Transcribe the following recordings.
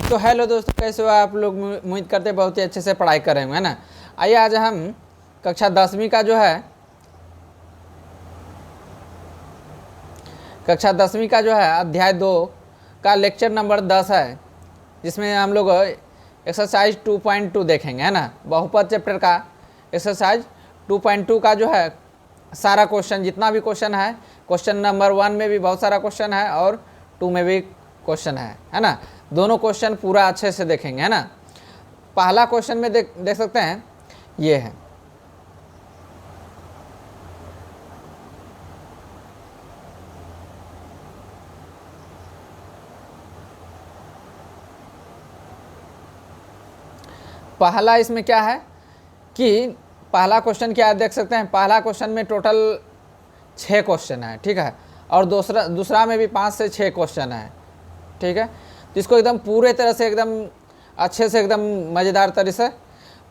तो हेलो दोस्तों, कैसे हो आप लोग। उम्मीद करते हैं बहुत ही अच्छे से पढ़ाई कर रहे होंगे, है ना। आइए आज हम कक्षा 10वीं का जो है अध्याय 2 का लेक्चर नंबर 10 है, जिसमें हम लोग एक्सरसाइज 2.2 देखेंगे, है ना। बहुपद चैप्टर का एक्सरसाइज 2.2 का जो है सारा क्वेश्चन, जितना भी क्वेश्चन है, क्वेश्चन नंबर 1 में भी बहुत सारा क्वेश्चन है और 2 में भी क्वेश्चन है ना। दोनों क्वेश्चन पूरा अच्छे से देखेंगे, है ना। पहला क्वेश्चन में देख सकते हैं, ये है। पहला इसमें क्या है कि पहला क्वेश्चन क्या देख सकते हैं। पहला क्वेश्चन में टोटल 6 क्वेश्चन है, ठीक है। और दूसरा में भी 5 से 6 क्वेश्चन है, ठीक है। तो इसको एकदम पूरे तरह से एकदम अच्छे से एकदम मज़ेदार तरह से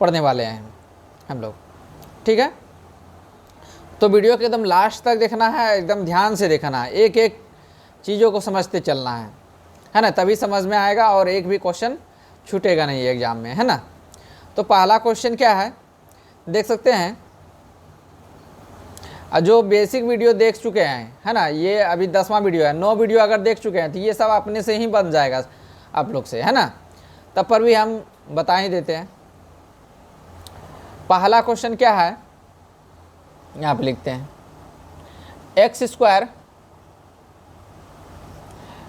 पढ़ने वाले हैं हम लोग, ठीक है। तो वीडियो के एकदम लास्ट तक देखना है, एकदम ध्यान से देखना है, एक एक चीज़ों को समझते चलना है ना। तभी समझ में आएगा और एक भी क्वेश्चन छूटेगा नहीं एग्जाम में, है ना। तो पहला क्वेश्चन क्या है देख सकते हैं। जो बेसिक वीडियो देख चुके हैं, है ना, ये अभी 10वां वीडियो है। 9 वीडियो अगर देख चुके हैं तो ये सब अपने से ही बन जाएगा आप लोग से, है ना। तब पर भी हम बता ही देते हैं। पहला क्वेश्चन क्या है, यहाँ पे लिखते हैं x²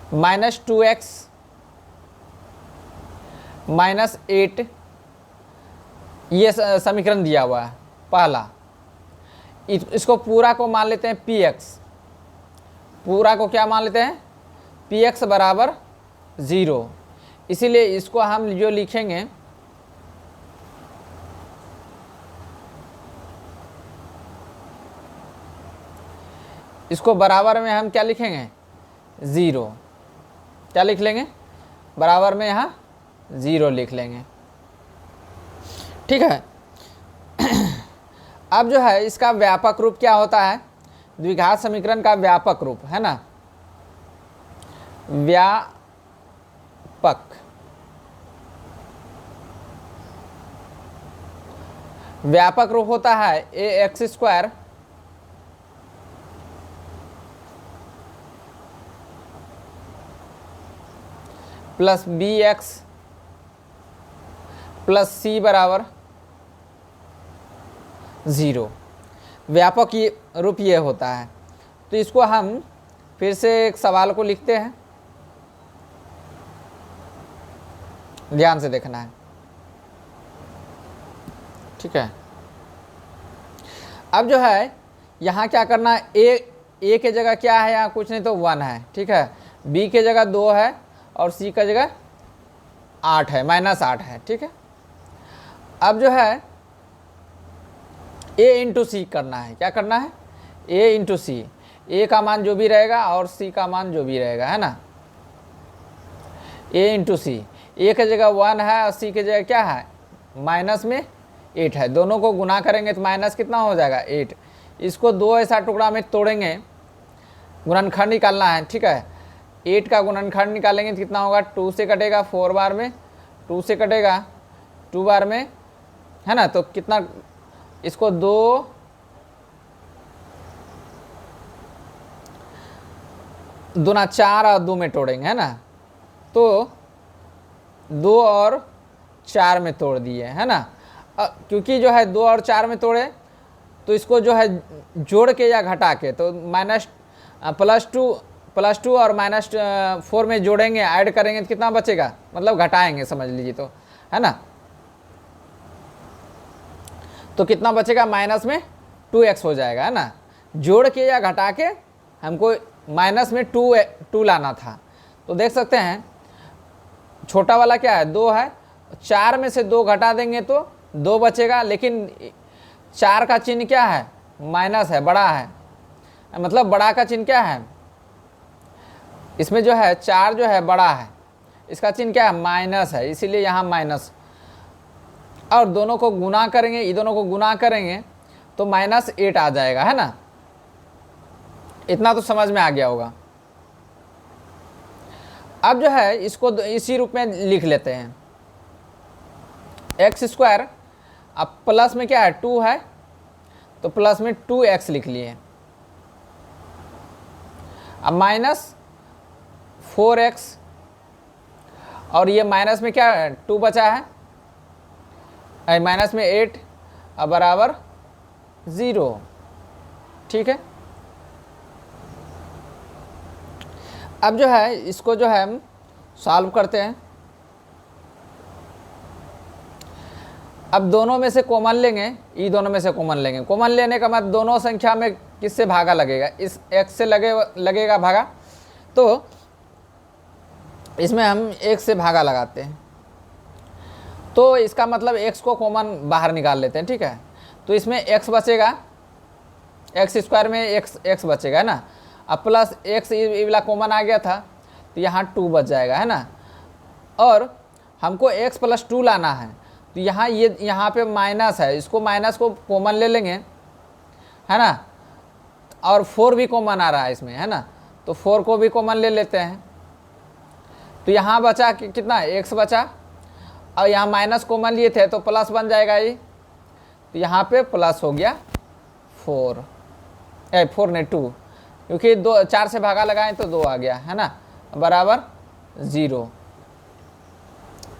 - 2x - 8, ये समीकरण दिया हुआ है पहला। इसको पूरा को मान लेते हैं px, पूरा को क्या मान लेते हैं px बराबर 0। इसीलिए इसको हम जो लिखेंगे, इसको बराबर में हम क्या लिखेंगे 0। क्या लिख लेंगे बराबर में, यहाँ 0 लिख लेंगे, ठीक है। अब जो है इसका व्यापक रूप क्या होता है, द्विघात समीकरण का व्यापक रूप, है ना। व्यापक रूप होता है ax² plus bx plus c बराबर 0। व्यापक रूप ये होता है। तो इसको हम फिर से एक सवाल को लिखते हैं, ध्यान से देखना है, ठीक है। अब जो है यहाँ क्या करना है, ए के जगह क्या है, यहाँ कुछ नहीं तो 1 है, ठीक है। बी के जगह 2 है और सी का जगह 8 है, -8 है, ठीक है। अब जो है a इंटू सी करना है। क्या करना है, a इंटू सी। ए का मान जो भी रहेगा और सी का मान जो भी रहेगा, है ना। a इंटू सी, ए के जगह 1 है और सी के जगह क्या है -8 है। दोनों को गुना करेंगे तो माइनस कितना हो जाएगा 8। इसको 2 ऐसा टुकड़ा में तोड़ेंगे, गुणनखंड निकालना है, ठीक है। 8 का गुणनखंड निकालेंगे तो कितना होगा, 2 से कटेगा 4 बार में, 2 से कटेगा 2 बार में, है ना। तो कितना, इसको 2 दूना 4 और 2 में तोड़ेंगे, है ना। तो 2 और 4 में तोड़ दिए, है ना। क्योंकि जो है 2 और 4 में तोड़े तो इसको जो है जोड़ के या घटा के, तो +2 और -4 में जोड़ेंगे, ऐड करेंगे तो कितना बचेगा, मतलब घटाएंगे समझ लीजिए, तो है ना। तो कितना बचेगा, माइनस में 2x हो जाएगा, है ना। जोड़ के या घटा के हमको माइनस में 2 लाना था। तो देख सकते हैं छोटा वाला क्या है 2 है, 4 में से 2 घटा देंगे तो 2 बचेगा, लेकिन 4 का चिन्ह क्या है, माइनस है, बड़ा है, मतलब बड़ा का चिन्ह क्या है इसमें, जो है 4 जो है बड़ा है, इसका चिन्ह क्या है माइनस है, इसीलिए यहाँ माइनस। और दोनों को गुना करेंगे, ये दोनों को गुना करेंगे तो -8 आ जाएगा, है ना। इतना तो समझ में आ गया होगा। अब जो है इसको इसी रूप में लिख लेते हैं, एक्स स्क्वायर, अब प्लस में क्या है 2 है तो प्लस में 2x लिख लिए, अब माइनस 4x, और ये माइनस में क्या है 2 बचा है, माइनस में 8, अब बराबर 0। ठीक है, अब जो है इसको जो है हम सॉल्व करते हैं। अब दोनों में से कॉमन लेंगे, ई दोनों में से कॉमन लेंगे। कॉमन लेने का मतलब दोनों संख्या में किससे भागा लगेगा, इस x से लगेगा भागा, तो इसमें हम 1 से भागा लगाते हैं, तो इसका मतलब x को कॉमन बाहर निकाल लेते हैं। ठीक है, तो इसमें x बचेगा, एक्स स्क्वायर में x बचेगा, है ना। अब प्लस x ये वाला कॉमन आ गया था तो यहाँ 2 बच जाएगा, है ना। और हमको x प्लस 2 लाना है, तो यहाँ ये यहाँ पे माइनस है, इसको माइनस को कॉमन ले लेंगे, है ना। और 4 भी कॉमन आ रहा है इसमें, है ना, तो 4 को भी कॉमन ले लेते हैं। तो यहाँ बचा कितना x बचा, और यहाँ माइनस कॉमन लिए थे तो प्लस बन जाएगा ये, तो यहाँ पे प्लस हो गया 4 नहीं 2, क्योंकि 4 से भागा लगाएं तो 2 आ गया, है ना, बराबर 0।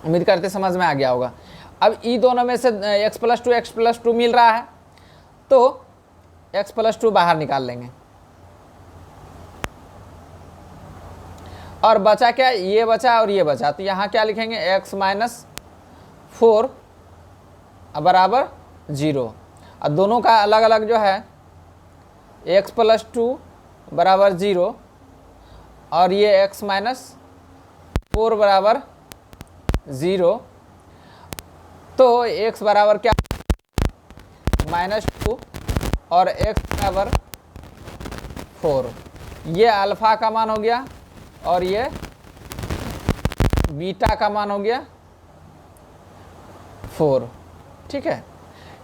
उम्मीद करते समझ में आ गया होगा। अब ई दोनों में से x प्लस 2 मिल रहा है, तो x प्लस 2 बाहर निकाल लेंगे, और बचा क्या, ये बचा और ये बचा, तो यहाँ क्या लिखेंगे x माइनस 4 बराबर 0। और दोनों का अलग अलग जो है x प्लस 2 बराबर 0, और ये x माइनस 4 बराबर 0, तो x बराबर क्या -2 और x बराबर 4, ये अल्फ़ा का मान हो गया और ये बीटा का मान हो गया 4। ठीक है,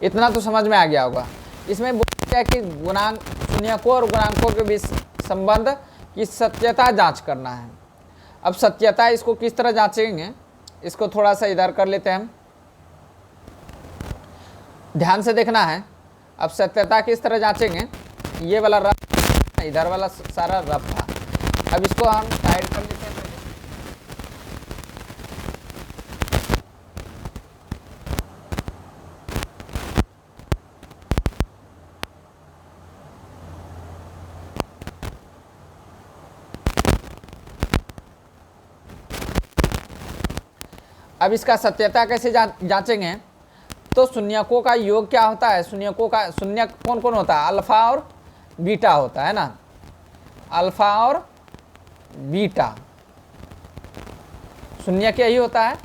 इतना तो समझ में आ गया होगा। इसमें बोलते हैं कि गुणांक शून्यकों और गुणांकों के बीच संबंध की सत्यता जांच करना है। अब सत्यता इसको किस तरह जांचेंगे, इसको थोड़ा सा इधर कर लेते हैं हम, ध्यान से देखना है। अब सत्यता किस तरह जांचेंगे, ये वाला रफ, इधर वाला सारा रफ था, अब इसको हम साइड कर लेते हैं। अब इसका सत्यता कैसे जांचेंगे, तो शून्यकों का योग क्या होता है, शून्यकों का शून्य कौन कौन होता है, अल्फा और बीटा होता है ना, अल्फा और बीटा शून्य क्या ही होता है,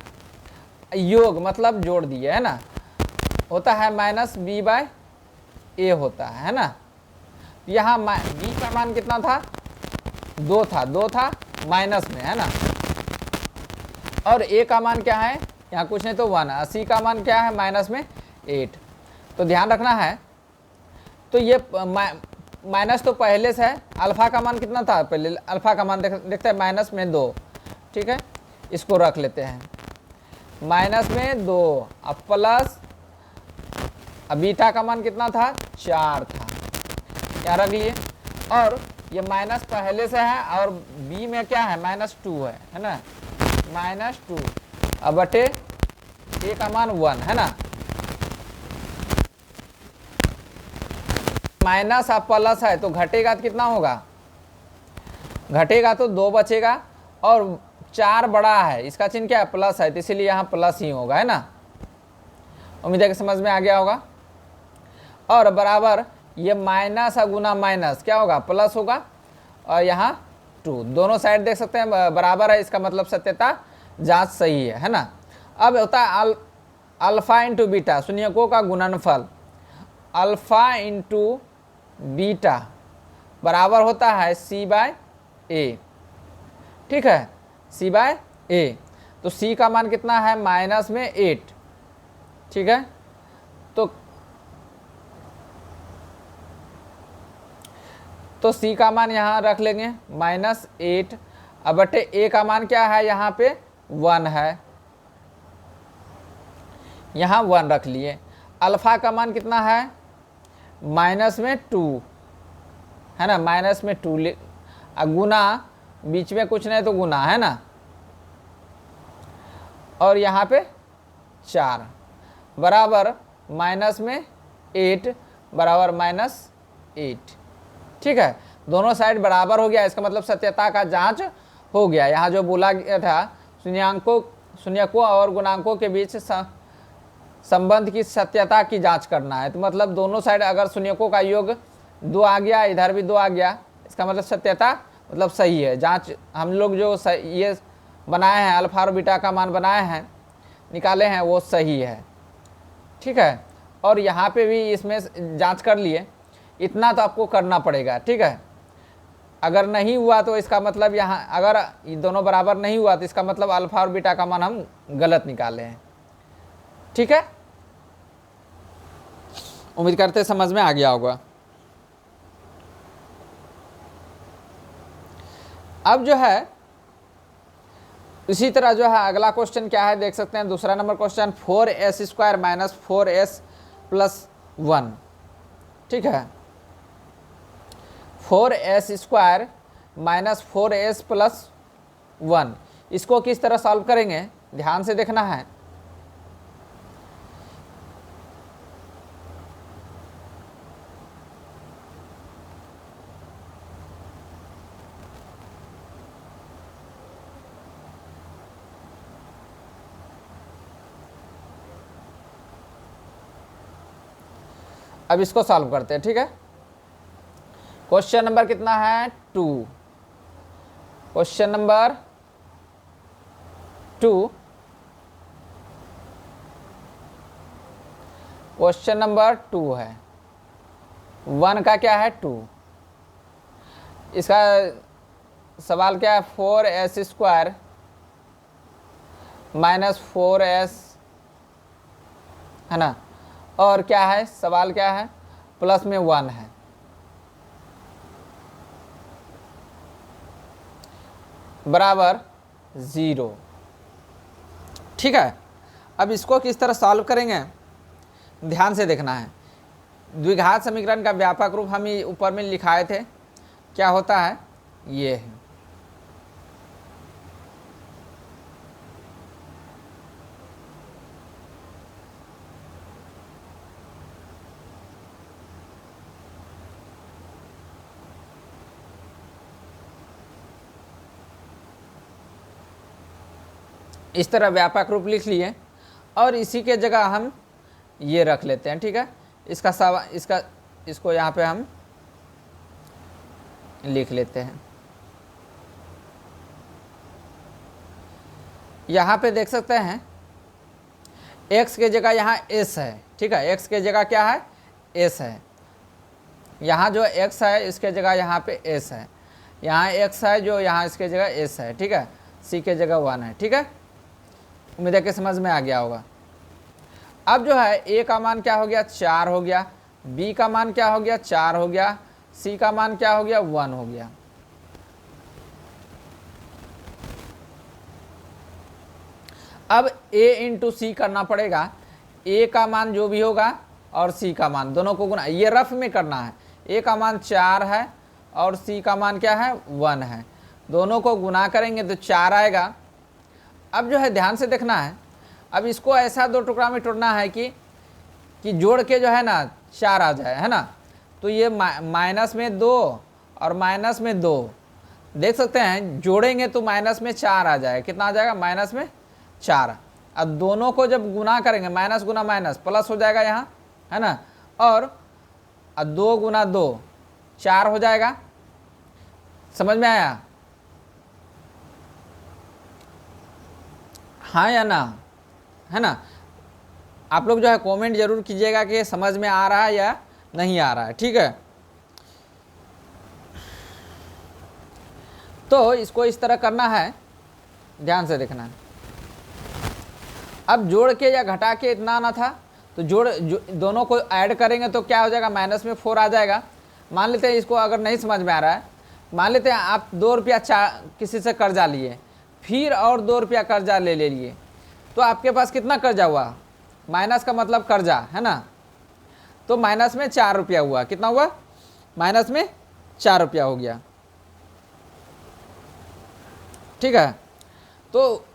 योग मतलब जोड़ दिए, है ना, होता है -b/a होता है ना। यहाँ b का मान कितना था, 2 था माइनस में, है ना, और a का मान क्या है, यहाँ कुछ नहीं तो 1, और c का मान क्या है माइनस में 8। तो ध्यान रखना है, तो ये माइनस तो पहले से है, अल्फा का मान कितना था, पहले अल्फा का मान देखते हैं माइनस में 2। ठीक है, इसको रख लेते हैं माइनस में 2, अब प्लस, अब बीटा का मान कितना था 4 था, क्या रख लिए, और ये माइनस पहले से है और b में क्या है -2 है ना, -2, अब बटे a का मान 1 है ना, माइनस अब प्लस है तो घटेगा तो कितना होगा, घटेगा तो 2 बचेगा, और 4 बड़ा है, इसका चिन्ह क्या है प्लस है, तो इसीलिए यहाँ प्लस ही होगा, है ना। उम्मीद है कि समझ में आ गया होगा। और बराबर ये माइनस गुना माइनस क्या होगा, प्लस होगा, और यहाँ 2, दोनों साइड देख सकते हैं बराबर है, इसका मतलब सत्यता जांच सही है ना। अब होता है अल्फा इंटू बीटा, शून्यकों का गुणनफल, अल्फा इंटू बीटा बराबर होता है c/a। ठीक है, c/a, तो c का मान कितना है -8। ठीक है, तो c का मान यहाँ रख लेंगे -8, अब बटे ए का मान क्या है, यहाँ पे 1 है, यहाँ 1 रख लिए। अल्फा का मान कितना है, माइनस में 2 है ना, माइनस में 2 गुना, बीच में कुछ नहीं तो गुना है ना, और यहाँ पे 4 बराबर माइनस में 8 बराबर -8। ठीक है, दोनों साइड बराबर हो गया, इसका मतलब सत्यता का जांच हो गया। यहाँ जो बोला गया था शून्यकों और गुणांकों के बीच संबंध की सत्यता की जांच करना है, तो मतलब दोनों साइड अगर शून्यकों का योग 2 आ गया, इधर भी 2 आ गया, इसका मतलब सत्यता मतलब सही है। जांच हम लोग जो ये बनाए हैं, अल्फा और बीटा का मान बनाए हैं, निकाले हैं, वो सही है। ठीक है, और यहाँ पे भी इसमें जांच कर लिए, इतना तो आपको करना पड़ेगा। ठीक है, अगर नहीं हुआ तो इसका मतलब यहाँ अगर ये दोनों बराबर नहीं हुआ तो इसका मतलब अल्फा और बीटा का मान हम गलत निकाले हैं। ठीक है, उम्मीद करते समझ में आ गया होगा। अब जो है इसी तरह जो है अगला क्वेश्चन क्या है देख सकते हैं, दूसरा number question 4s² minus 4s plus 1। ठीक है, 4s² माइनस 4s प्लस 1, इसको किस तरह सॉल्व करेंगे ध्यान से देखना है। अब इसको सॉल्व करते हैं। ठीक है, क्वेश्चन नंबर कितना है 2, क्वेश्चन नंबर 2, क्वेश्चन नंबर 2 है, 1 का क्या है 2, इसका सवाल क्या है 4s² माइनस 4s है ना, और क्या है सवाल क्या है प्लस में 1 है। बराबर 0। ठीक है, अब इसको किस तरह सॉल्व करेंगे ध्यान से देखना है। द्विघात समीकरण का व्यापक रूप हम ऊपर में लिखाए थे, क्या होता है ये है। इस तरह व्यापक रूप लिख लिए और इसी के जगह हम ये रख लेते हैं। ठीक है, इसको यहाँ पे हम लिख लेते हैं। यहाँ पे देख सकते हैं x के जगह यहाँ s है। ठीक है, x के जगह क्या है s है, यहाँ जो x है इसके जगह यहाँ पे s है, यहाँ x है जो यहाँ इसके जगह s है। ठीक है, c के जगह 1 है। ठीक है, उम्मीद है कि समझ में आ गया होगा। अब जो है a का मान क्या हो गया 4 हो गया, b का मान क्या हो गया 4 हो गया, c का मान क्या हो गया 1 हो गया। अब a इंटू सी करना पड़ेगा, a का मान जो भी होगा और c का मान दोनों को गुना, ये रफ में करना है। a का मान 4 है और c का मान क्या है 1 है, दोनों को गुना करेंगे तो 4 आएगा। अब जो है ध्यान से देखना है, अब इसको ऐसा 2 टुकड़ा में तोड़ना है कि जोड़ के जो है ना 4 आ जाए, है ना। तो ये माइनस में 2 और माइनस में 2 देख सकते हैं, जोड़ेंगे तो माइनस में 4 आ जाए। कितना आ जाएगा माइनस में 4। अब दोनों को जब गुना करेंगे माइनस गुना माइनस प्लस हो जाएगा यहाँ, है ना, और 2 गुना 2 4 हो जाएगा। समझ में आया, हाँ या ना, है ना। आप लोग जो है कमेंट जरूर कीजिएगा कि समझ में आ रहा है या नहीं आ रहा है। ठीक है, तो इसको इस तरह करना है, ध्यान से देखना है। अब जोड़ के या घटा के इतना आना था, तो दोनों को ऐड करेंगे तो क्या हो जाएगा माइनस में 4 आ जाएगा। मान लेते हैं इसको अगर नहीं समझ में आ रहा है मान लेते हैं आप 2 रुपया किसी से कर्जा लिए, फिर और 2 रुपया कर्जा ले लिए, तो आपके पास कितना कर्जा हुआ? माइनस का मतलब कर्जा है ना, तो माइनस में 4 रुपया हुआ। कितना हुआ? माइनस में 4 रुपया हो गया। ठीक है, तो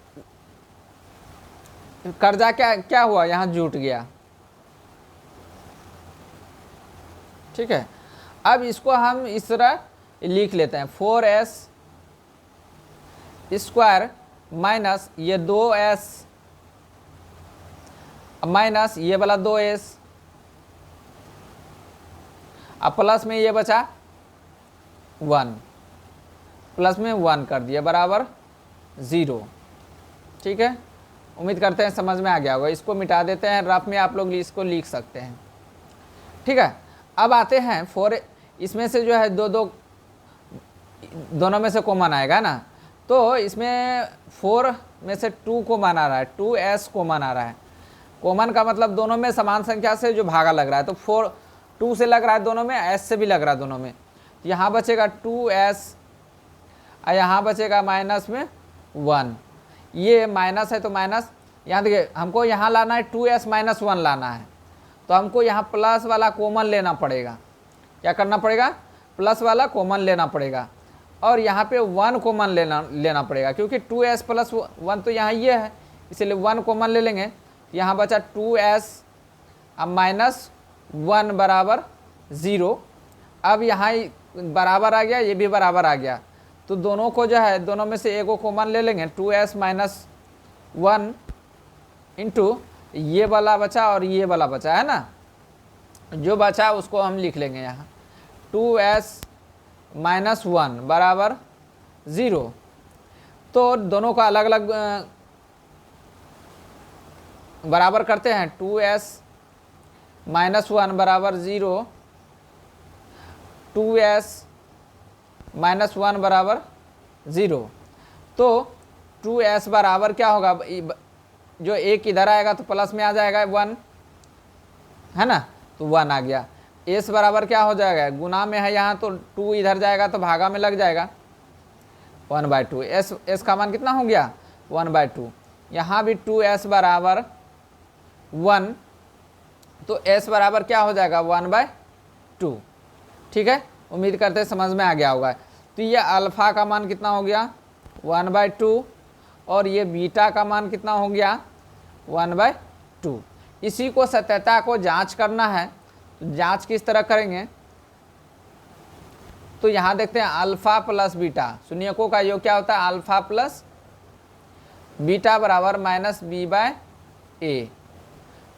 कर्जा क्या क्या हुआ? यहाँ जुट गया। ठीक है, अब इसको हम इस तरह लिख लेते हैं, 4s स्क्वायर माइनस ये 2s माइनस ये वाला 2s, अब प्लस में ये बचा 1, प्लस में 1 कर दिया बराबर 0। ठीक है, उम्मीद करते हैं समझ में आ गया होगा। इसको मिटा देते हैं, रफ में आप लोग इसको लिख सकते हैं। ठीक है, अब आते हैं 4, इसमें से जो है दोनों में से कॉमन आएगा ना, तो इसमें 4 में से 2 कॉमन आ रहा है, 2s कॉमन आ रहा है। कॉमन का मतलब दोनों में समान संख्या से जो भागा लग रहा है, तो 2 से लग रहा है दोनों में, s से भी लग रहा है दोनों में, तो यहाँ बचेगा 2s और यहाँ बचेगा माइनस में 1। ये माइनस है तो माइनस, यहाँ देखिए हमको यहाँ लाना है 2s माइनस 1 लाना है, तो हमको यहाँ प्लस वाला कॉमन लेना पड़ेगा। क्या करना पड़ेगा? प्लस वाला कॉमन लेना पड़ेगा, और यहाँ पे 1 कॉमन लेना पड़ेगा, क्योंकि 2s प्लस 1 तो यहाँ ये है, इसलिए 1 कॉमन ले लेंगे। यहाँ बचा 2s अब माइनस 1 बराबर 0। अब यहाँ बराबर आ गया, ये भी बराबर आ गया, तो दोनों को जो है दोनों में से एक को कॉमन ले लेंगे, 2s माइनस 1 इंटू ये वाला बचा और ये वाला बचा है ना, जो बचा उसको हम लिख लेंगे यहाँ 2s माइनस 1 बराबर 0। तो दोनों का अलग अलग बराबर करते हैं, 2s माइनस 1 बराबर 0, 2s माइनस 1 बराबर 0। तो 2s बराबर क्या होगा? जो एक इधर आएगा तो प्लस में आ जाएगा 1 है ना, तो 1 आ गया। s बराबर क्या हो जाएगा? गुना में है यहाँ, तो 2 इधर जाएगा तो भागा में लग जाएगा 1/2। s का मान कितना हो गया? 1/2। यहाँ भी 2s बराबर 1, तो s बराबर क्या हो जाएगा? 1/2। ठीक है, उम्मीद करते हैं समझ में आ गया होगा। तो ये अल्फ़ा का मान कितना हो गया? 1/2, और ये बीटा का मान कितना हो गया? 1/2। इसी को सत्यता को जांच करना है, तो जांच किस तरह करेंगे? तो यहाँ देखते हैं अल्फ़ा प्लस बीटा, शून्यकों का योग क्या होता है? अल्फ़ा प्लस बीटा बराबर माइनस b/a।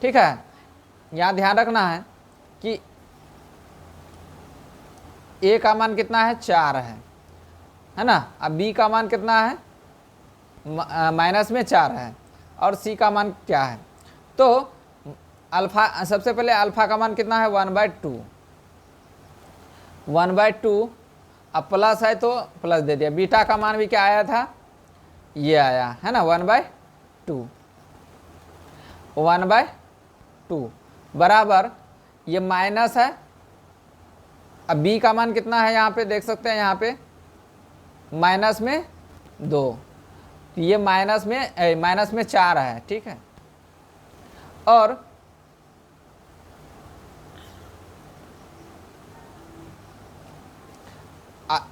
ठीक है, यहाँ ध्यान रखना है कि a का मान कितना है? 4 है ना। अब b का मान कितना है? माइनस में 4 है, और c का मान क्या है? तो अल्फ़ा, सबसे पहले अल्फ़ा का मान कितना है? 1/2। 1/2, अब प्लस है तो प्लस दे दिया। बीटा का मान भी क्या आया था? ये आया है ना, 1/2। 1/2 बराबर ये माइनस है, अब b का मान कितना है? यहाँ पे देख सकते हैं, यहाँ पे माइनस में 2, तो ये माइनस में 4 है। ठीक है, और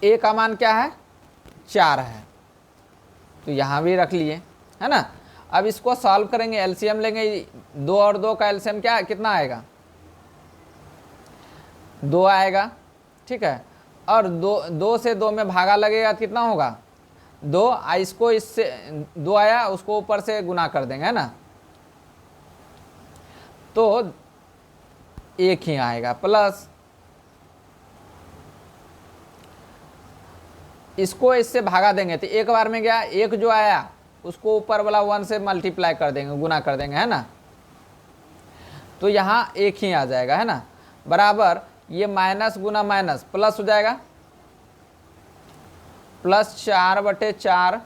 a का मान क्या है? 4 है, तो यहाँ भी रख लिए है ना। अब इसको सॉल्व करेंगे, एलसीएम लेंगे, 2 और 2 का एलसीएम क्या कितना आएगा? 2 आएगा। ठीक है, और 2 से 2 में भागा लगेगा, कितना होगा? 2। इसको इससे 2 आया, उसको ऊपर से गुना कर देंगे है ना, तो 1 ही आएगा, प्लस इसको इससे भागा देंगे तो एक बार में गया, 1 जो आया उसको ऊपर वाला 1 से मल्टीप्लाई कर देंगे, गुना कर देंगे है ना, तो यहाँ 1 ही आ जाएगा है ना, बराबर ये माइनस गुना माइनस प्लस हो जाएगा, प्लस 4/4,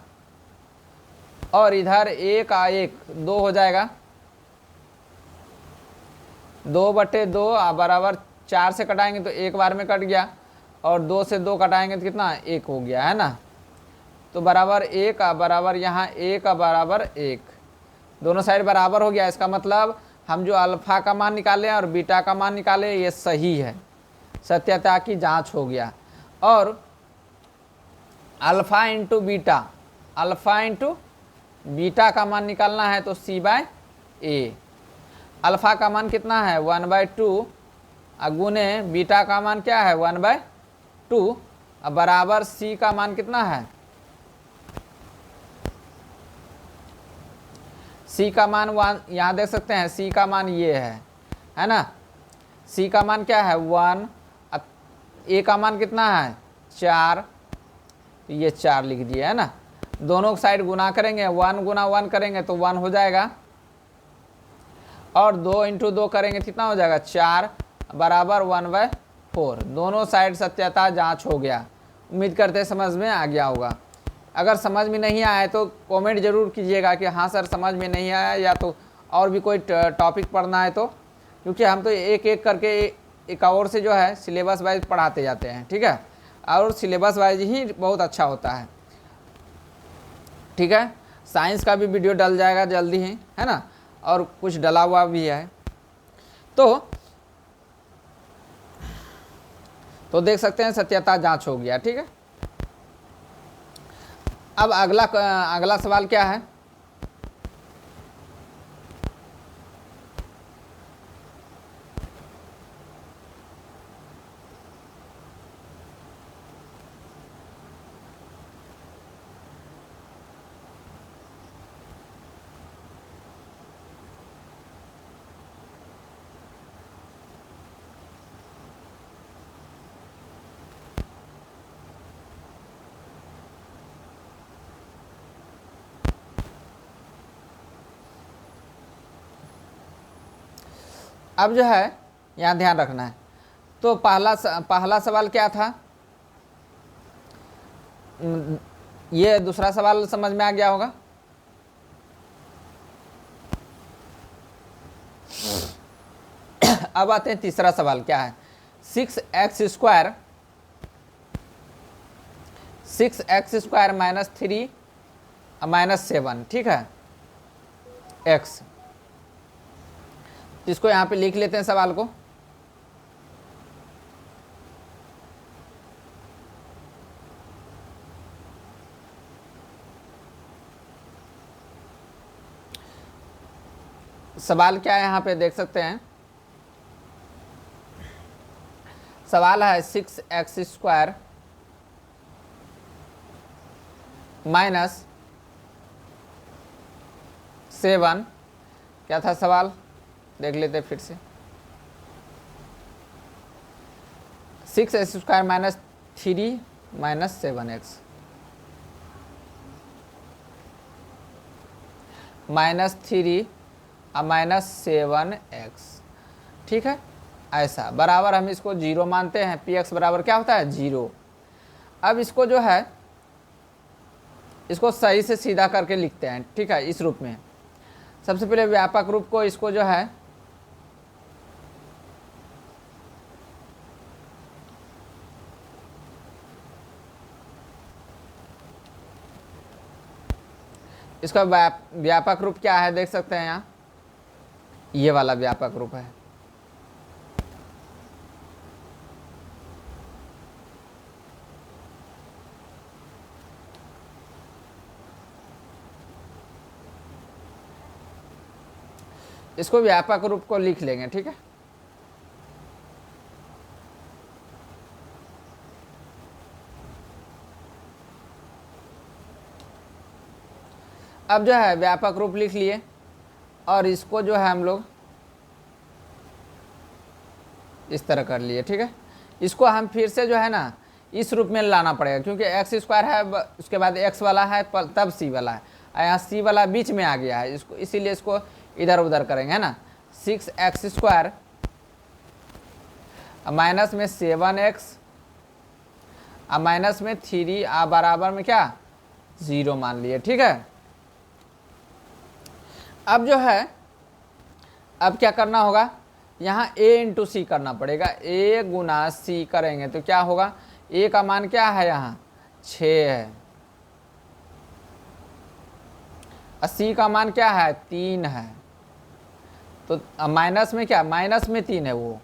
और इधर 1 आ 1 2 हो जाएगा, 2/2 बराबर 4 से कटाएंगे तो एक बार में कट गया, और 2 से 2 घटाएंगे तो कितना 1 हो गया है ना। तो बराबर 1 बराबर यहाँ 1 बराबर 1, दोनों साइड बराबर हो गया। इसका मतलब हम जो अल्फ़ा का मान निकाले और बीटा का मान निकाले ये सही है, सत्यता की जांच हो गया। और alpha into beta, alpha into beta का मान निकालना है तो c/a। अल्फ़ा का मान कितना है 1/2 गुने बीटा का मान क्या है 1/2 बराबर c का मान कितना है, c का मान 1, यहाँ देख सकते हैं c का मान ये है ना। c का मान क्या है 1, a का मान कितना है 4, ये 4 लिख दिया है ना। दोनों साइड गुना करेंगे, 1 गुना 1 करेंगे तो 1 हो जाएगा, और 2 इंटू 2 करेंगे कितना हो जाएगा 4 बराबर 1/4। दोनों साइड सत्यता जांच हो गया। उम्मीद करते हैं समझ में आ गया होगा। अगर समझ में नहीं आया तो कमेंट जरूर कीजिएगा कि हाँ सर समझ में नहीं आया, या तो और भी कोई टॉपिक पढ़ना है तो, क्योंकि हम तो एक एक करके एक और से जो है सिलेबस वाइज पढ़ाते जाते हैं, ठीक है। और सिलेबस वाइज ही बहुत अच्छा होता है, ठीक है। साइंस का भी वीडियो डल जाएगा जल्दी ही, है ना, और कुछ डला हुआ भी है। तो देख सकते हैं सत्यता जांच हो गया, ठीक है। अब अगला सवाल क्या है, अब जो है यहाँ ध्यान रखना है। तो पहला सवाल क्या था, ये दूसरा सवाल समझ में आ गया होगा। अब आते हैं तीसरा सवाल क्या है, 6x² माइनस 3 माइनस 7, ठीक है, x। इसको यहाँ पे लिख लेते हैं सवाल को। सवाल क्या है यहाँ पे देख सकते हैं, सवाल है 6x² माइनस 7, क्या था सवाल देख लेते फिर से। 6x² minus 3 minus 7x minus 3 minus 7x, ठीक है। ऐसा बराबर हम इसको 0 मानते हैं, px बराबर क्या होता है 0। अब इसको जो है इसको सही से सीधा करके लिखते हैं, ठीक है, इस रूप में। सबसे पहले व्यापक रूप को इसको जो है इसका व्यापक रूप क्या है देख सकते हैं यहाँ, ये वाला व्यापक रूप है। इसको व्यापक रूप को लिख लेंगे, ठीक है। अब जो है व्यापक रूप लिख लिए, और इसको जो है हम लोग इस तरह कर लिए, ठीक है। इसको हम फिर से जो है ना इस रूप में लाना पड़ेगा, क्योंकि x² है, उसके बाद x वाला है, तब c वाला है, और यहाँ c वाला बीच में आ गया है, इसको इसीलिए इसको इधर उधर करेंगे, है ना। 6x² माइनस में 7x माइनस में 3 बराबर में क्या 0 मान लिए, ठीक है। अब जो है अब क्या करना होगा, यहाँ a इंटू सी करना पड़ेगा। a गुना c करेंगे तो क्या होगा, ए का मान क्या है यहाँ 6 है, और सी का मान क्या है 3 है। तो माइनस में क्या, माइनस में 3 है वो,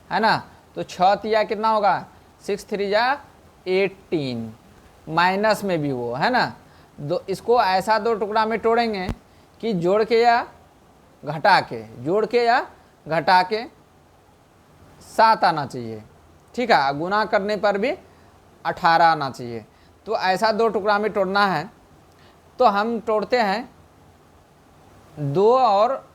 है ना। तो 6 तिया कितना होगा 6 3 जा 18, माइनस में भी वो, है ना। इसको ऐसा 2 टुकड़ा में तोड़ेंगे कि जोड़ के या घटा के, जोड़ के या घटा के 7 आना चाहिए, ठीक है। गुना करने पर भी 18 आना चाहिए। तो ऐसा 2 टुकड़ा में तोड़ना है। तो हम तोड़ते हैं 2 और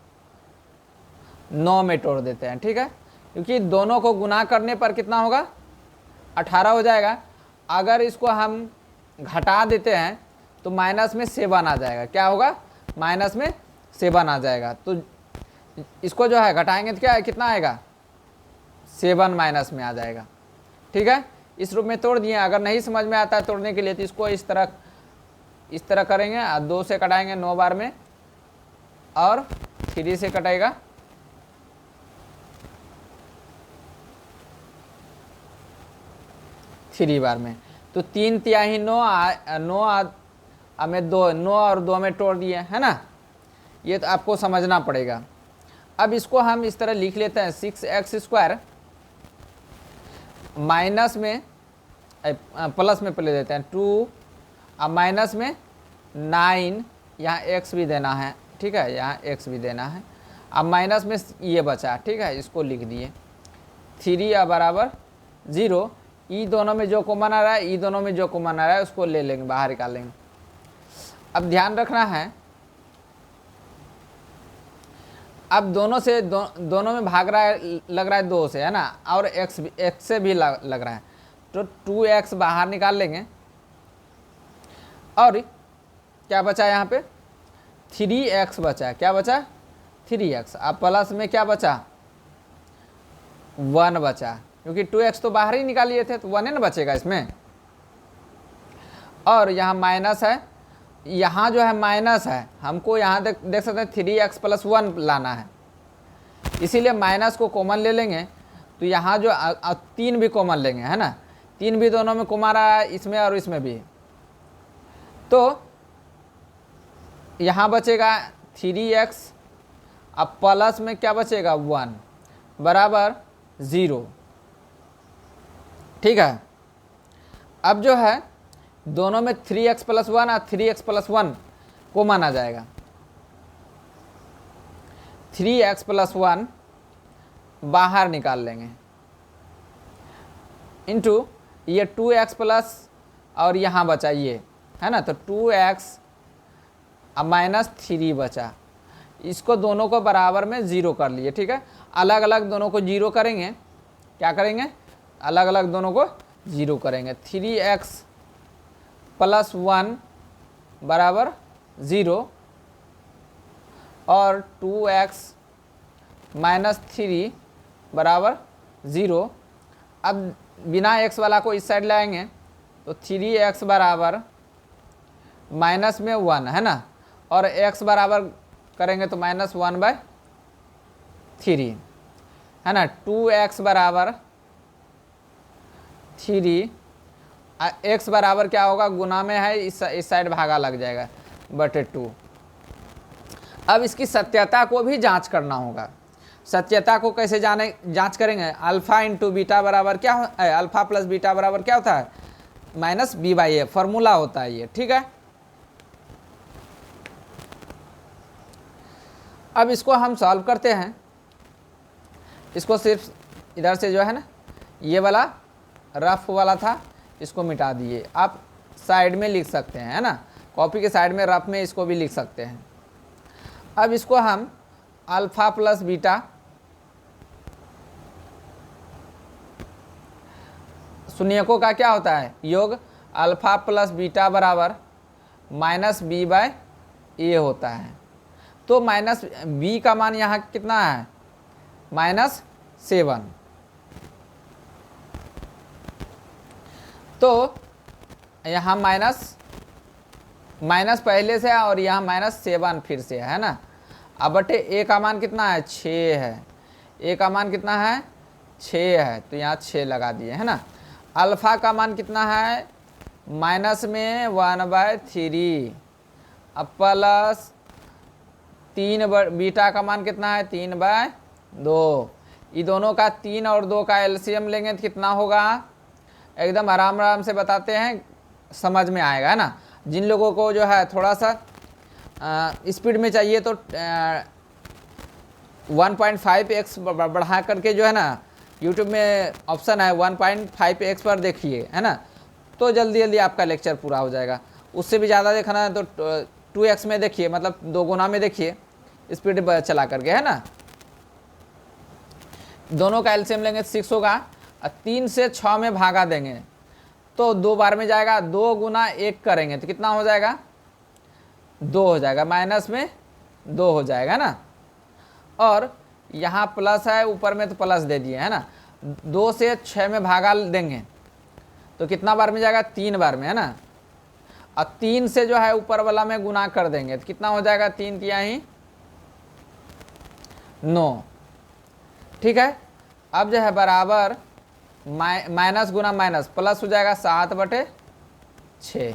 9 में तोड़ देते हैं, ठीक है, क्योंकि दोनों को गुना करने पर कितना होगा 18 हो जाएगा। अगर इसको हम घटा देते हैं तो माइनस में 7 आ जाएगा। क्या होगा, माइनस में 7 आ जाएगा। तो इसको जो है घटाएंगे तो क्या है, कितना आएगा 7 माइनस में आ जाएगा, ठीक है। इस रूप में तोड़ दिए। अगर नहीं समझ में आता है तोड़ने के लिए तो इसको इस तरह करेंगे। 2 से कटाएंगे 9 बार में, और 3 से कटेगा 3 बार में। तो 3 तिहाई 9 में 2, 9 और 2 में तोड़ दिए, है ना। ये तो आपको समझना पड़ेगा। अब इसको हम इस तरह लिख लेते हैं 6x² माइनस में प्लस में पहले देते हैं 2, अब माइनस में 9, यहाँ x भी देना है, ठीक है, यहाँ x भी देना है। अब माइनस में ये बचा, ठीक है, इसको लिख दिए 3 बराबर 0। ई दोनों में जो कॉमन आ रहा है, ई दोनों में जो कॉमन आ रहा है उसको ले लेंगे, बाहर निकालेंगे। अब ध्यान रखना है, अब दोनों में भाग रहा है, लग रहा है 2 से, है ना, और x से भी लग रहा है। तो 2x बाहर निकाल लेंगे, और क्या बचा यहाँ पे 3x बचा। क्या बचा 3x। अब प्लस में क्या बचा 1 बचा, क्योंकि 2x तो बाहर ही निकाल लिए थे, तो 1 न बचेगा इसमें। और यहाँ माइनस है, यहाँ जो है माइनस है, हमको यहाँ देख सकते हैं 3x + 1 लाना है, इसीलिए माइनस को कॉमन ले लेंगे। तो यहाँ जो 3 भी कॉमन लेंगे, है ना, 3 भी दोनों में कॉमन रहा है, इसमें और इसमें भी। तो यहाँ बचेगा 3x, अब प्लस में क्या बचेगा 1 बराबर 0, ठीक है। अब जो है दोनों में 3x + 1 और 3x + 1 कॉमन आ जाएगा। 3x + 1 बाहर निकाल लेंगे, इंटू ये 2x प्लस और यहाँ बचा ये, है ना। तो 2x अब -3 बचा। इसको दोनों को बराबर में 0 कर लिए, ठीक है। अलग अलग दोनों को 0 करेंगे, क्या करेंगे, अलग अलग दोनों को 0 करेंगे। 3x + 1 बराबर 0 और 2x - 3 बराबर 0। अब बिना x वाला को इस साइड लाएंगे तो 3x बराबर माइनस में 1, है ना, और x बराबर करेंगे तो -1/3, है ना। 2x बराबर 3, x बराबर क्या होगा, गुना में है, इस साइड भागा लग जाएगा /2। अब इसकी सत्यता को भी जांच करना होगा। सत्यता को कैसे जांच करेंगे, अल्फा × बीटा बराबर क्या है, अल्फा + बीटा बराबर क्या होता है -b/a, फॉर्मूला होता है ये, ठीक है। अब इसको हम सॉल्व करते हैं। इसको सिर्फ इधर से जो है ना, ये वाला रफ वाला था, इसको मिटा दिए। आप साइड में लिख सकते हैं, है ना, कॉपी के साइड में रफ में इसको भी लिख सकते हैं। अब इसको हम अल्फा + बीटा, शून्यकों का क्या होता है योग, अल्फा + बीटा बराबर -b/a होता है। तो -b का मान यहाँ कितना है -7। तो यहाँ माइनस पहले से है और यहाँ -7 फिर से है ना। अब बटे a का मान कितना है 6 है, a का मान कितना है 6 है, तो यहाँ 6 लगा दिए, है ना। अल्फ़ा का मान कितना है, माइनस में 1/3, अब प्लस 3, बीटा का मान कितना है 3/2। ये दोनों का 3 और 2 का एलसीएम लेंगे तो कितना होगा, एकदम आराम आराम से बताते हैं, समझ में आएगा, है ना। जिन लोगों को जो है थोड़ा सा स्पीड में चाहिए तो 1.5x बढ़ा करके जो है ना, यूट्यूब में ऑप्शन है 1.5x पर देखिए, है ना, तो जल्दी जल्दी आपका लेक्चर पूरा हो जाएगा। उससे भी ज़्यादा देखना है तो 2x में देखिए, मतलब 2 गुना में देखिए स्पीड चला करके, है ना। दोनों का एलसीएम लेंगे तो 6 होगा, और 3 से 6 में भागा देंगे तो 2 बार में जाएगा, 2 गुना 1 करेंगे तो कितना हो जाएगा, 2 हो जाएगा, माइनस में 2 हो जाएगा ना। और यहाँ प्लस है, ऊपर में तो प्लस दे दिए, है ना। 2 से 6 में भागा देंगे तो कितना बार में जाएगा, 3 बार में, है ना। और 3 से जो है ऊपर वाला में गुना कर देंगे तो कितना हो जाएगा, 3 तिहाई 9, ठीक है। अब जो है बराबर माइनस गुना माइनस प्लस हो जाएगा 7/6।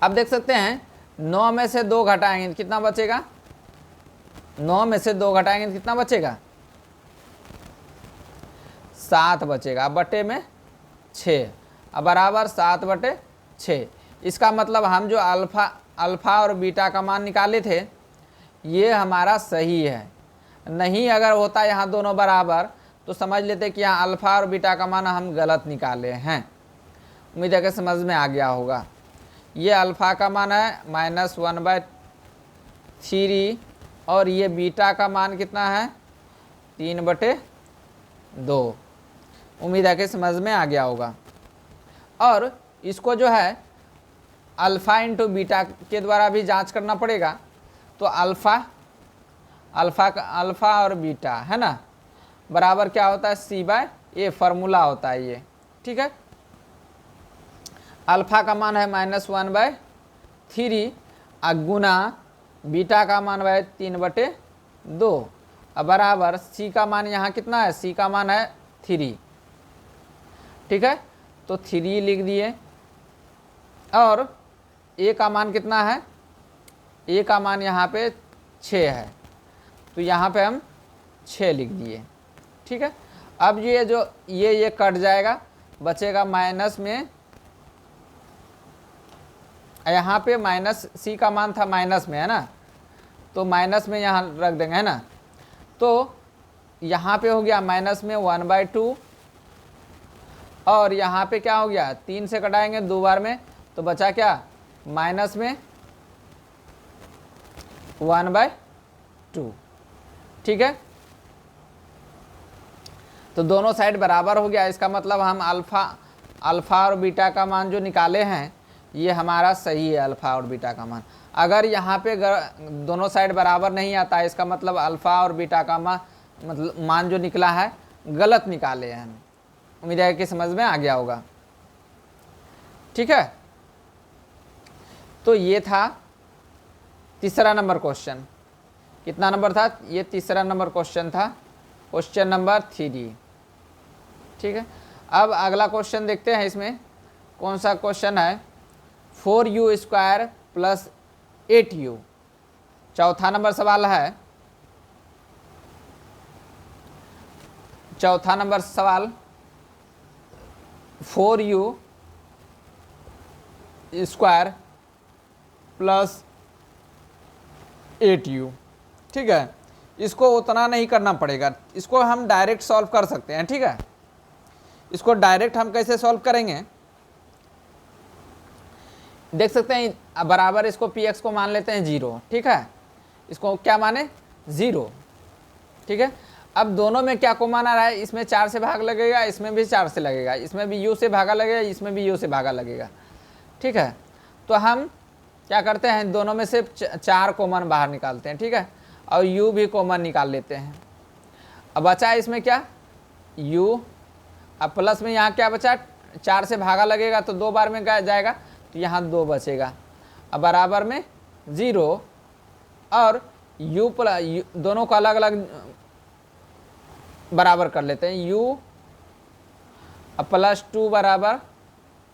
अब देख सकते हैं 9 में से 2 घटाएंगे तो कितना बचेगा, 9 में से 2 घटाएंगे तो कितना बचेगा, 7 बचेगा, बटे में 6, अब बराबर 7/6। इसका मतलब हम जो अल्फ़ा और बीटा का मान निकाले थे ये हमारा सही है। नहीं अगर होता यहाँ दोनों बराबर तो समझ लेते कि यहाँ अल्फ़ा और बीटा का मान हम गलत निकाले हैं। उम्मीद है कि समझ में आ गया होगा। ये अल्फ़ा का मान है -1/3 और ये बीटा का मान कितना है 3/2। उम्मीद है कि समझ में आ गया होगा। और इसको जो है अल्फ़ा इंटू बीटा के द्वारा भी जांच करना पड़ेगा। तो अल्फ़ा और बीटा, है ना, बराबर क्या होता है, C/A फार्मूला होता है ये, ठीक है। अल्फ़ा का मान है -1/3 गुना बीटा का मान है 3/2, अब बराबर C का मान यहाँ कितना है, C का मान है 3, ठीक है। तो 3 लिख दिए। और A का मान कितना है, A का मान यहाँ पे 6 है तो यहाँ पे हम 6 लिख दिए, ठीक है। अब ये जो ये कट जाएगा, बचेगा माइनस में, यहाँ पे माइनस C का मान था माइनस में, है ना, तो माइनस में यहाँ रख देंगे, है ना। तो यहाँ पे हो गया माइनस में 1/2 और यहाँ पे क्या हो गया, 3 से कटाएंगे 2 बार में तो बचा क्या, माइनस में 1/2, ठीक है। तो दोनों साइड बराबर हो गया। इसका मतलब हम अल्फ़ा और बीटा का मान जो निकाले हैं ये हमारा सही है, अल्फ़ा और बीटा का मान। अगर यहाँ पे दोनों साइड बराबर नहीं आता है, इसका मतलब अल्फ़ा और बीटा का मान जो निकला है गलत निकाले हैं हम। उम्मीद है कि समझ में आ गया होगा, ठीक है। तो ये था तीसरा नंबर क्वेश्चन। कितना नंबर था, ये तीसरा नंबर क्वेश्चन था, क्वेश्चन नंबर 3, ठीक है। अब अगला क्वेश्चन देखते हैं, इसमें कौन सा क्वेश्चन है, 4u² + 8u। चौथा नंबर सवाल है, चौथा नंबर सवाल 4u² + 8u, ठीक है। इसको उतना नहीं करना पड़ेगा, इसको हम डायरेक्ट सॉल्व कर सकते हैं, ठीक है। इसको डायरेक्ट हम कैसे सॉल्व करेंगे, देख सकते हैं, बराबर इसको px को मान लेते हैं 0, ठीक है। इसको क्या माने 0, ठीक है। अब दोनों में क्या कॉमन आ रहा है, इसमें 4 से भाग लगेगा, इसमें भी 4 से लगेगा, इसमें भी u से भागा लगेगा, इसमें भी u से भागा लगेगा, ठीक है। तो हम क्या करते हैं, दोनों में से 4 कॉमन बाहर निकालते हैं, ठीक है, और u भी कॉमन निकाल लेते हैं। अब बचा इसमें क्या u, अब प्लस में यहाँ क्या बचा, 4 से भागा लगेगा तो 2 बार में जाएगा तो यहाँ 2 बचेगा, अब बराबर में 0 और u दोनों को अलग अलग बराबर कर लेते हैं, u प्लस 2 बराबर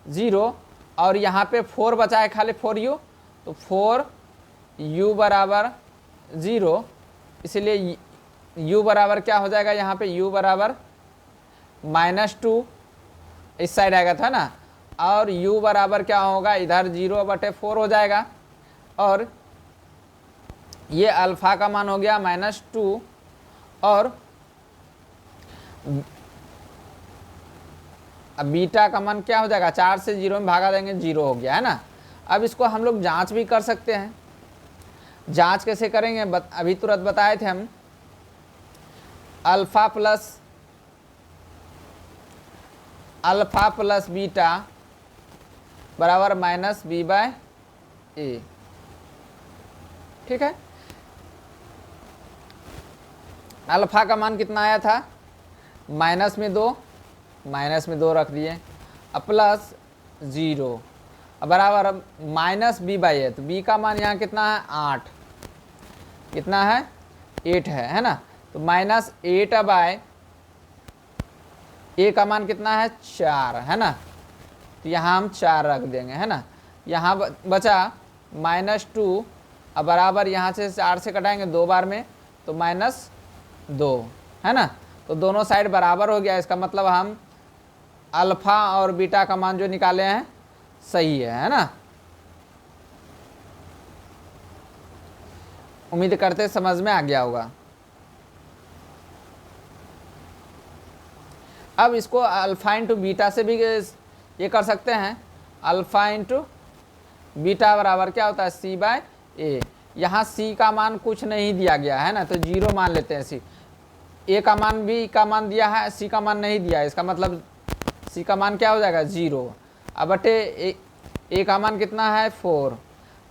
0, और यहाँ पे 4 बचा है खाली 4u, तो 4u बराबर 0, इसलिए u बराबर क्या हो जाएगा, यहाँ पे u बराबर -2 इस साइड आएगा था ना, और u बराबर क्या होगा, इधर 0/4 हो जाएगा, और ये अल्फा का मान हो गया -2, और अब बीटा का मान क्या हो जाएगा, 4 से 0 में भागा देंगे 0 हो गया है ना। अब इसको हम लोग जांच भी कर सकते हैं। जांच कैसे करेंगे, अभी तुरंत बताए थे हम, अल्फा प्लस बीटा बराबर -b/a, ठीक है। अल्फा का मान कितना आया था, -2 रख दिए, प्लस 0 बराबर -b/a, तो b का मान यहाँ कितना है, 8, कितना है, 8 है ना। तो -8/a का मान कितना है, 4 है ना, तो यहाँ हम 4 रख देंगे है ना। यहाँ बचा -2, अब बराबर यहाँ से 4 से कटाएंगे 2 बार में, तो -2 है ना। तो दोनों साइड बराबर हो गया, इसका मतलब हम अल्फा और बीटा का मान जो निकाले हैं सही है ना। उम्मीद करते समझ में आ गया होगा। अब इसको अल्फा इंटू बीटा से भी ये कर सकते हैं, अल्फा इंटू बीटा बराबर क्या होता है, c/a। यहाँ c का मान कुछ नहीं दिया गया है ना, तो 0 मान लेते हैं। c a का मान, b का मान दिया है, c का मान नहीं दिया है, इसका मतलब c का मान क्या हो जाएगा, 0। अब बटे a का मान कितना है, 4,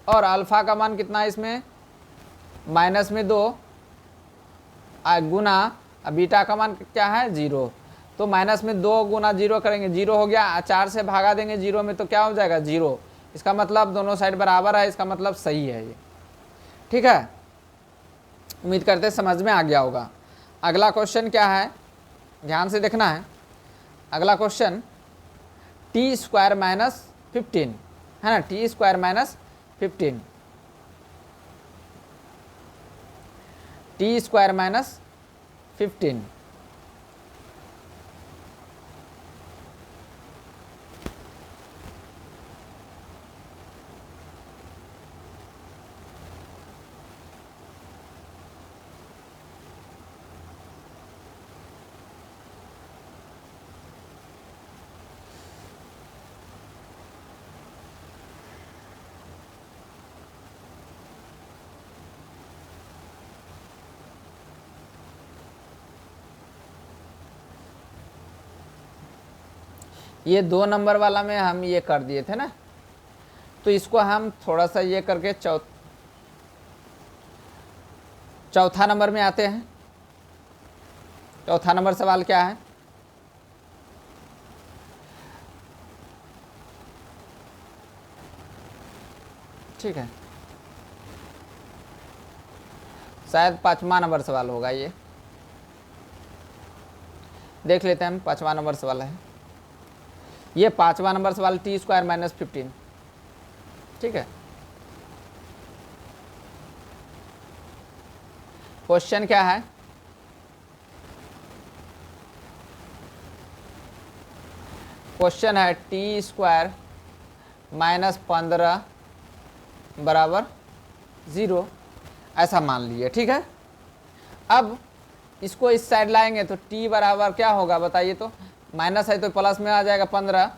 और अल्फा का मान कितना है इसमें, -2 गुना बीटा का मान क्या है, 0। तो -2 गुना 0 करेंगे, 0 हो गया, 4 से भागा देंगे 0 में, तो क्या हो जाएगा, 0। इसका मतलब दोनों साइड बराबर है, इसका मतलब सही है ये, ठीक है। उम्मीद करते समझ में आ गया होगा। अगला क्वेश्चन क्या है, ध्यान से देखना है। अगला क्वेश्चन t² - 15 है ना, t² - 15, t² - 15। ये 2 नंबर वाला में हम ये कर दिए थे ना, तो इसको हम थोड़ा सा ये करके चौथा नंबर में आते हैं। चौथा नंबर सवाल क्या है, ठीक है, शायद 5वां नंबर सवाल होगा ये, देख लेते हैं हम। 5वां नंबर सवाल है ये, 5वां नंबर सवाल, t² - 15, ठीक है। क्वेश्चन क्या है, क्वेश्चन है t² - 15 बराबर 0, ऐसा मान लिए, ठीक है। अब इसको इस साइड लाएंगे तो t बराबर क्या होगा बताइए, तो माइनस है तो प्लस में आ जाएगा 15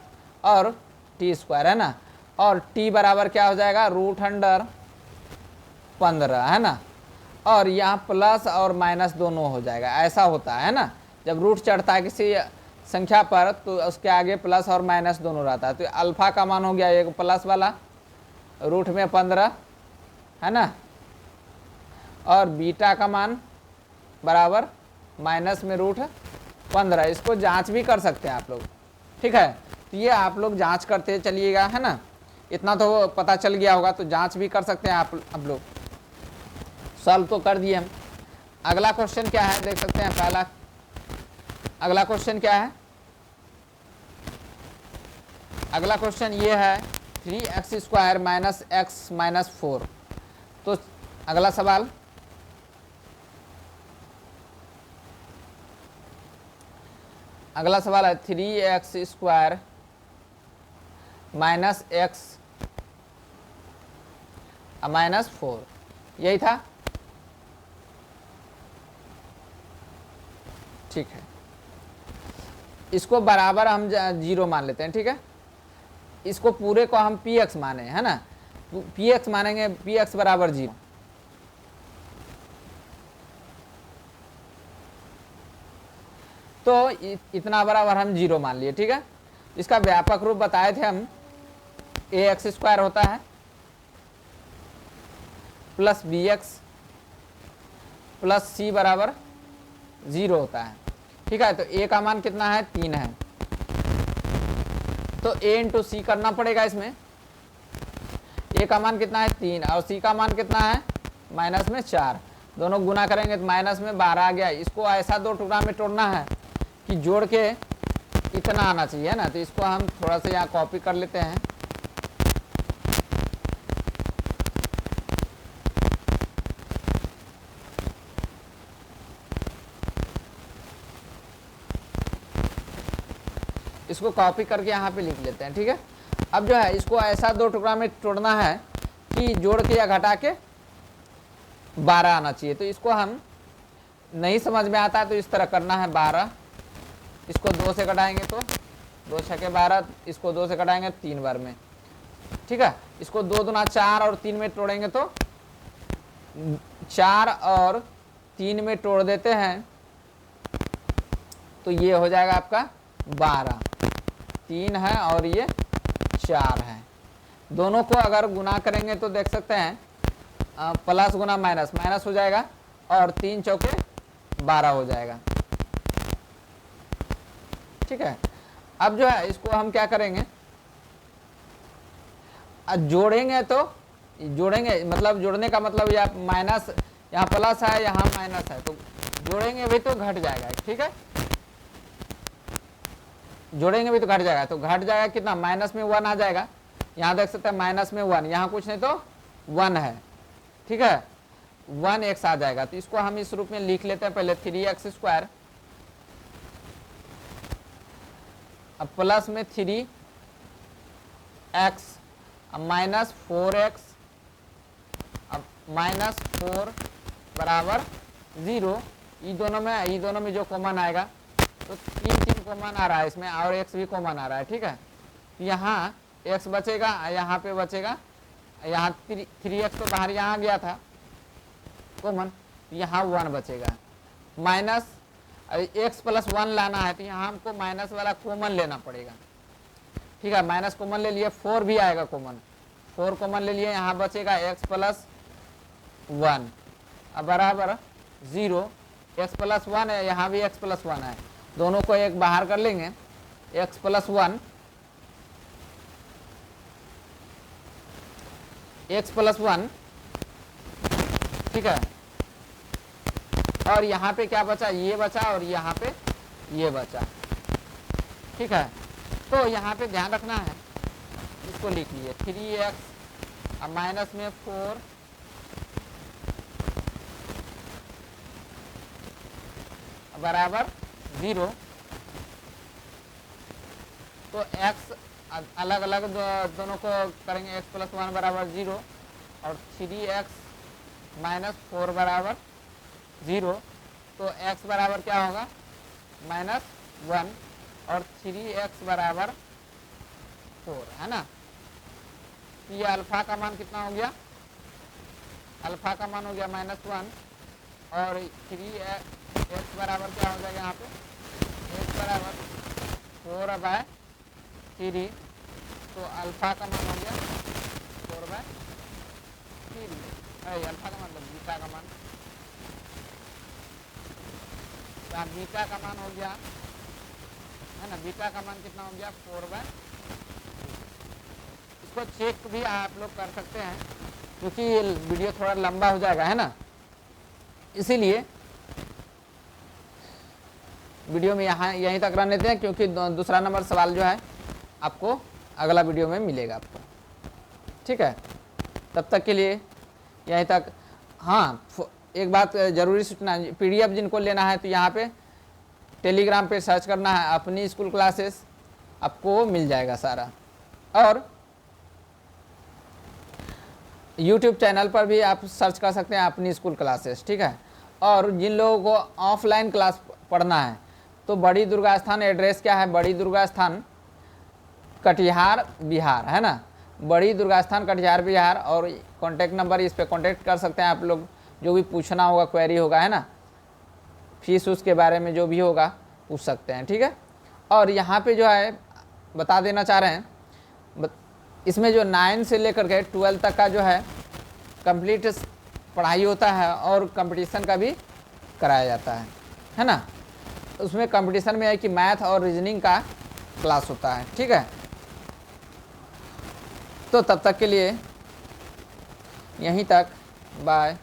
और t² है ना, और t बराबर क्या हो जाएगा, √15 है ना, और यहाँ प्लस और माइनस दोनों हो जाएगा। ऐसा होता है ना, जब रूट चढ़ता है किसी संख्या पर तो उसके आगे प्लस और माइनस दोनों रहता है। तो अल्फा का मान हो गया एक प्लस वाला, रूट में 15 है ना, और बीटा का मान बराबर माइनस में √15। इसको जांच भी कर सकते हैं आप लोग, ठीक है। तो ये आप लोग जांच करते चलिएगा है ना, इतना तो पता चल गया होगा, तो जांच भी कर सकते हैं आप लोग। सॉल्व तो कर दिए हम। अगला क्वेश्चन क्या है देख सकते हैं, पहला अगला क्वेश्चन क्या है, अगला क्वेश्चन ये है 3x² माइनस एक्स माइनस 4। तो अगला सवाल, अगला सवाल है 3x² माइनस एक्स माइनस 4, यही था। ठीक है, इसको बराबर हम 0 मान लेते हैं। ठीक है, इसको पूरे को हम px माने, है ना, px मानेंगे, px बराबर 0। तो इतना बराबर हम 0 मान लिए। ठीक है, इसका व्यापक रूप बताए थे हम, ax² होता है प्लस bx प्लस c बराबर 0 होता है। ठीक है, तो a का मान कितना है, 3 है, तो a इंटू सी करना पड़ेगा इसमें। a का मान कितना है, 3, और c का मान कितना है, माइनस में 4। दोनों गुना करेंगे तो माइनस में 12 आ गया। इसको ऐसा 2 टुकड़ा में तोड़ना है कि जोड़ के इतना आना चाहिए, है ना। तो इसको हम थोड़ा सा यहाँ कॉपी कर लेते हैं। इसको कॉपी करके यहाँ पे लिख लेते हैं। ठीक है, अब जो है इसको ऐसा 2 टुकड़ा में तोड़ना है कि जोड़ के या घटा के 12 आना चाहिए। तो इसको हम नहीं समझ में आता है तो इस तरह करना है, 12, इसको 2 से घटाएंगे तो 2 छके 12, इसको 2 से घटाएंगे 3 बार में। ठीक है, इसको 2 दूना 4 और 3 में तोड़ेंगे तो 4 और 3 में तोड़ देते हैं तो ये हो जाएगा आपका 12। 3 है और ये 4 है। दोनों को अगर गुना करेंगे तो देख सकते हैं प्लस गुना माइनस, माइनस हो जाएगा और 3 चौके 12 हो जाएगा। ठीक है, अब जो है इसको हम क्या करेंगे, जोड़ेंगे तो जोड़ेंगे, मतलब जोड़ने का मतलब या माइनस, यहाँ प्लस है यहाँ माइनस है, तो जोड़ेंगे भी तो घट जाएगा। ठीक है, जोड़ेंगे भी तो घट जाएगा, तो घट जाएगा कितना, माइनस में 1 आ जाएगा। यहाँ देख सकते हैं माइनस में 1, यहाँ कुछ नहीं तो 1 है। ठीक है, 1x आ जाएगा। तो इसको हम इस रूप में लिख लेते हैं पहले, 3x² अब प्लस में 3x अब माइनस 4x अब माइनस 4 बराबर 0। ये दोनों में जो कॉमन आएगा तो 3 कॉमन आ रहा है इसमें, और x भी कॉमन आ रहा है। ठीक है, यहाँ x बचेगा, यहाँ पे बचेगा, यहाँ 3x तो बाहर यहाँ गया था कॉमन, यहाँ 1 बचेगा। माइनस x प्लस 1 लाना है तो यहाँ हमको माइनस वाला कॉमन लेना पड़ेगा। ठीक है, माइनस कॉमन ले लिए, 4 भी आएगा कॉमन, 4 कॉमन ले लिए, यहाँ बचेगा x प्लस 1 अब बराबर 0। x प्लस 1 है, यहाँ भी x प्लस 1 है, दोनों को एक बाहर कर लेंगे, x प्लस 1 x प्लस 1। ठीक है, और यहाँ पे क्या बचा, ये बचा, और यहाँ पे ये बचा। ठीक है, तो यहाँ पे ध्यान रखना है, इसको लिख लिए 3x अब माइनस में 4 बराबर 0। तो x अलग अलग दोनों को करेंगे, x प्लस 1 बराबर 0 और 3x माइनस 4 बराबर 0। तो x बराबर क्या होगा, -1 और 3x बराबर 4, है ना। ये अल्फा का मान कितना हो गया, अल्फा का मान हो गया -1 और 3x बराबर क्या हो जाएगा, यहाँ पे x बराबर 4/3। तो अल्फा का मान हो गया 4/3, अल्फा का मतलब बीटा का मान, बीटा का मान हो गया, है ना, बीटा का मान कितना हो गया 4/3। इसको चेक भी आप लोग कर सकते हैं क्योंकि ये वीडियो थोड़ा लंबा हो जाएगा, है ना, इसीलिए वीडियो में यहाँ यहीं तक रहने देते हैं, क्योंकि दूसरा नंबर सवाल जो है आपको अगला वीडियो में मिलेगा आपको, ठीक है। तब तक के लिए यहीं तक। हाँ, एक बात ज़रूरी सूचना, PDF जिनको लेना है तो यहाँ पे टेलीग्राम पे सर्च करना है अपनी स्कूल क्लासेस, आपको मिल जाएगा सारा। और YouTube चैनल पर भी आप सर्च कर सकते हैं अपनी स्कूल क्लासेस, ठीक है। और जिन लोगों को ऑफलाइन क्लास पढ़ना है तो बड़ी दुर्गा स्थान, एड्रेस क्या है, बड़ी दुर्गा स्थान कटिहार बिहार, है ना, बड़ी दुर्गा स्थान कटिहार बिहार। और कॉन्टैक्ट नंबर, इस पर कॉन्टैक्ट कर सकते हैं आप लोग, जो भी पूछना होगा, क्वेरी होगा, है ना, फीस उसके बारे में जो भी होगा पूछ सकते हैं, ठीक है। और यहाँ पे जो है बता देना चाह रहे हैं, इसमें जो 9 से लेकर के 12 तक का जो है कंप्लीट पढ़ाई होता है और कंपटीशन का भी कराया जाता है ना। उसमें कंपटीशन में है कि मैथ और रीजनिंग का क्लास होता है, ठीक है। तो तब तक के लिए यहीं तक, बाय।